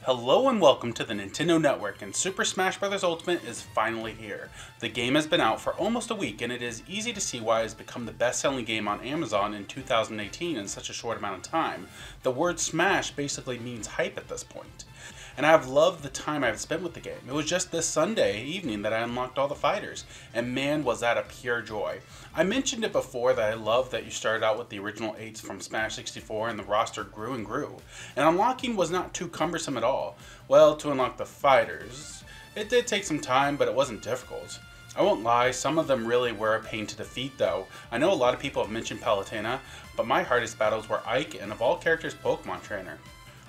Hello and welcome to the Nintendo Network, and Super Smash Bros. Ultimate is finally here. The game has been out for almost a week, and it is easy to see why it has become the best-selling game on Amazon in 2018 in such a short amount of time. The word Smash basically means hype at this point. And I've loved the time I've spent with the game. It was just this Sunday evening that I unlocked all the fighters, and man was that a pure joy. I mentioned it before that I love that you started out with the original 8s from Smash 64 and the roster grew and grew. And unlocking was not too cumbersome at all. Well, to unlock the fighters, it did take some time, but it wasn't difficult. I won't lie, some of them really were a pain to defeat though. I know a lot of people have mentioned Palutena, but my hardest battles were Ike and of all characters Pokemon Trainer.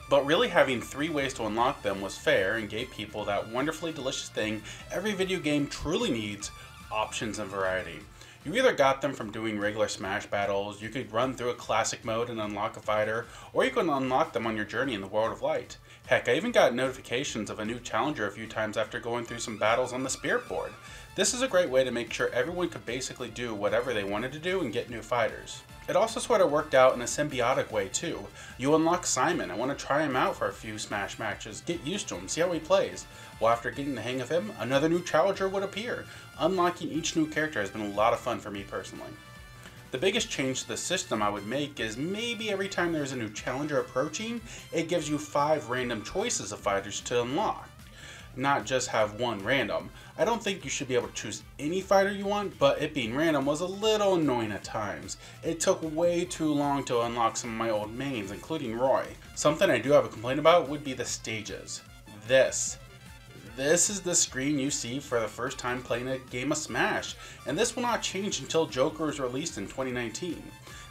But really having 3 ways to unlock them was fair and gave people that wonderfully delicious thing every video game truly needs, options and variety. You either got them from doing regular Smash battles, you could run through a classic mode and unlock a fighter, or you could unlock them on your journey in the World of Light. Heck, I even got notifications of a new challenger a few times after going through some battles on the Spirit board. This is a great way to make sure everyone could basically do whatever they wanted to do and get new fighters. It also sort of worked out in a symbiotic way too. You unlock Simon. I want to try him out for a few Smash matches, get used to him, see how he plays. Well, after getting the hang of him, another new challenger would appear. Unlocking each new character has been a lot of fun for me personally. The biggest change to the system I would make is maybe every time there's a new challenger approaching, it gives you 5 random choices of fighters to unlock. Not just have one random. I don't think you should be able to choose any fighter you want, but it being random was a little annoying at times. It took way too long to unlock some of my old mains, including Roy. Something I do have a complaint about would be the stages. This is the screen you see for the first time playing a game of Smash, and this will not change until Joker is released in 2019.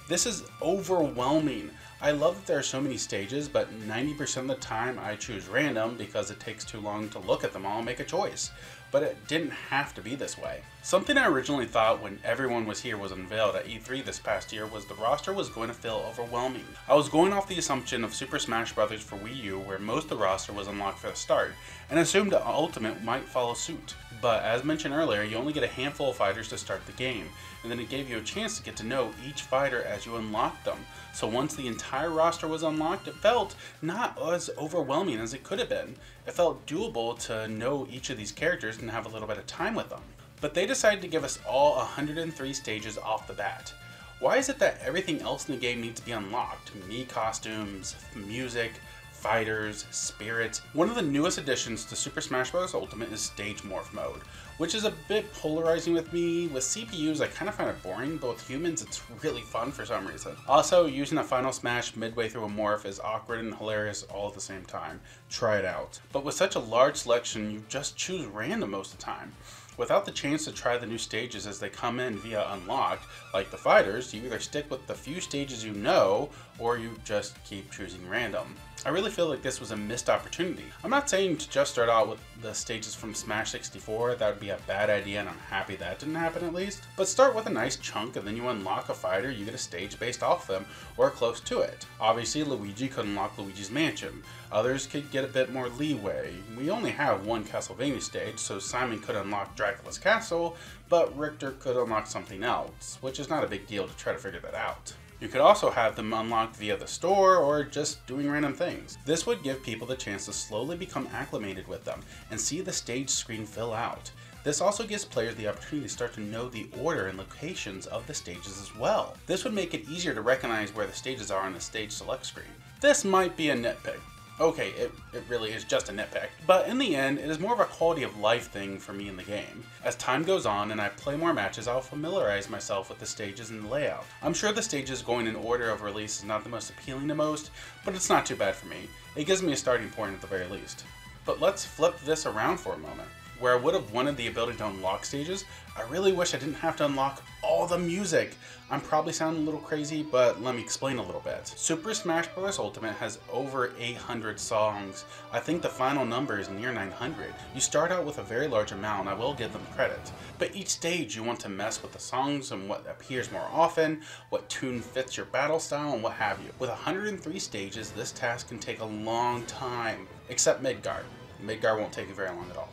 This is overwhelming. I love that there are so many stages, but 90% of the time I choose random because it takes too long to look at them all and make a choice. But it didn't have to be this way. Something I originally thought when Everyone Was Here was unveiled at E3 this past year was the roster was going to feel overwhelming. I was going off the assumption of Super Smash Bros. For Wii U where most of the roster was unlocked for the start, and assumed that Ultimate might follow suit. But as mentioned earlier, you only get a handful of fighters to start the game, and then it gave you a chance to get to know each fighter as you unlocked them. So once the entire roster was unlocked, it felt not as overwhelming as it could have been. It felt doable to know each of these characters and have a little bit of time with them. But they decided to give us all 103 stages off the bat. Why is it that everything else in the game needs to be unlocked? Mii costumes, music, fighters, spirits. One of the newest additions to Super Smash Bros. Ultimate is Stage Morph mode, which is a bit polarizing with me. With CPUs, I kind of find it boring, but with humans, it's really fun for some reason. Also, using a Final Smash midway through a morph is awkward and hilarious all at the same time. Try it out. But with such a large selection, you just choose random most of the time. Without the chance to try the new stages as they come in via unlocked, like the fighters, you either stick with the few stages you know, or you just keep choosing random. I really feel like this was a missed opportunity. I'm not saying to just start out with the stages from Smash 64, that would be a bad idea and I'm happy that didn't happen at least. But start with a nice chunk and then you unlock a fighter, you get a stage based off them, or close to it. Obviously Luigi could unlock Luigi's Mansion. Others could get a bit more leeway. We only have one Castlevania stage, so Simon could unlock Dracula's Castle, but Richter could unlock something else, which is not a big deal to try to figure that out. You could also have them unlocked via the store or just doing random things. This would give people the chance to slowly become acclimated with them and see the stage screen fill out. This also gives players the opportunity to start to know the order and locations of the stages as well. This would make it easier to recognize where the stages are on the stage select screen. This might be a nitpick. Okay, it really is just a nitpick, but in the end, it is more of a quality of life thing for me in the game. As time goes on and I play more matches, I'll familiarize myself with the stages and the layout. I'm sure the stages going in order of release is not the most appealing to most, but it's not too bad for me. It gives me a starting point at the very least. But let's flip this around for a moment. Where I would have wanted the ability to unlock stages, I really wish I didn't have to unlock all the music. I'm probably sounding a little crazy, but let me explain a little bit. Super Smash Bros. Ultimate has over 800 songs. I think the final number is near 900. You start out with a very large amount, I will give them credit. But each stage you want to mess with the songs and what appears more often, what tune fits your battle style, and what have you. With 103 stages, this task can take a long time, except Midgar. Midgar won't take it very long at all.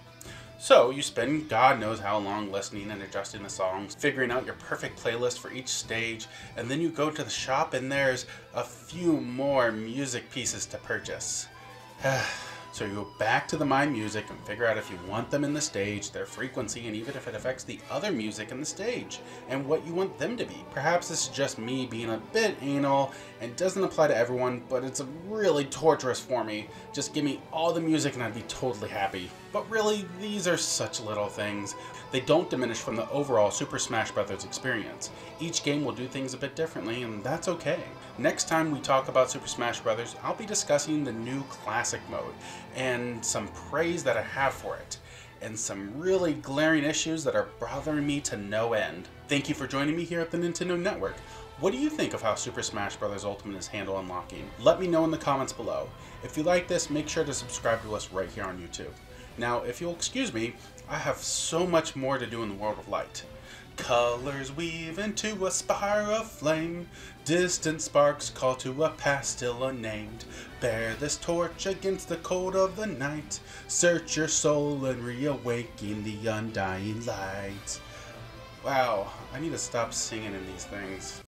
So you spend God knows how long listening and adjusting the songs, figuring out your perfect playlist for each stage, and then you go to the shop and there's a few more music pieces to purchase. So you go back to the My Music and figure out if you want them in the stage, their frequency, and even if it affects the other music in the stage, and what you want them to be. Perhaps this is just me being a bit anal and doesn't apply to everyone, but it's really torturous for me. Just give me all the music and I'd be totally happy. But really, these are such little things. They don't diminish from the overall Super Smash Bros. Experience. Each game will do things a bit differently, and that's okay. Next time we talk about Super Smash Bros., I'll be discussing the new Classic mode, and some praise that I have for it, and some really glaring issues that are bothering me to no end. Thank you for joining me here at the Nintendo Network. What do you think of how Super Smash Bros. Ultimate is handle unlocking? Let me know in the comments below. If you like this, make sure to subscribe to us right here on YouTube. Now, if you'll excuse me, I have so much more to do in the world of light. Colors weave into a spiral of flame. Distant sparks call to a past still unnamed. Bear this torch against the cold of the night. Search your soul and reawaken the undying light. Wow, I need to stop singing in these things.